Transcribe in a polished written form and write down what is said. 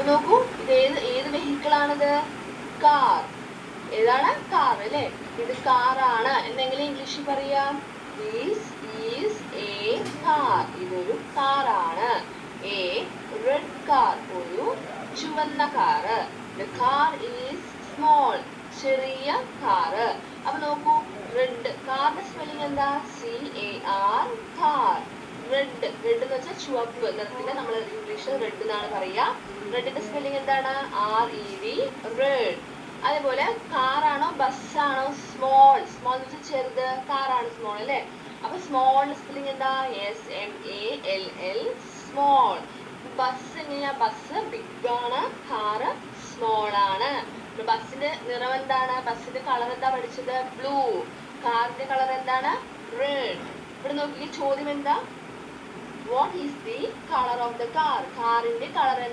നോക്കൂ, ഇത് ഏത് വെഹിക്കിൾ ആണിത്? കാർ. ഏതാണ്? കാർ അല്ലേ? ഇത് കാറാണ് എന്നെങ്കിലും ഇംഗ്ലീഷിൽ പറയാം. This is A car. ഇതൊരു കാറാണ്. എ റെഡ് കാർ, ഒരു ചുവന്ന car. The car is small. ചെറിയ കാറ്. അപ്പൊ നോക്കൂ, റെഡ് കാറിന്റെ സ്പെല്ലിംഗ് എന്താ? CAR, car. റെഡ് എന്ന് വെച്ചാൽ ചുവപ്പ് നിറത്തിന്റെ നമ്മൾ ഇംഗ്ലീഷിൽ റെഡ് എന്നാണ് പറയാ. റെഡിന്റെ സ്പെല്ലിംഗ് എന്താണ്? RED, red. അതേപോലെ കാറാണോ ബസ്സാണോ? സ്മോൾ. സ്മോൾ എന്ന് വെച്ചാൽ ചെറുത്. കാറാണ് സ്മോൾ അല്ലേ? അപ്പൊ സ്മോളിന്റെ സ്പെല്ലിംഗ് എന്താ? SMALL, small. ബസ് എങ്ങനെയാ? ബസ് ബിഗ് ആണ്, കാറ് സ്മോൾ ആണ്. ബസ്സിന്റെ നിറം എന്താണ്? ബസ്സിന്റെ കളർ എന്താ പഠിച്ചത്? ബ്ലൂ. കാറിന്റെ കളർ എന്താണ്? റെഡ്. ഇവിടെ നോക്കിയ ചോദ്യം എന്താ? What is the colour of the car? കാറിന്റെ കളർ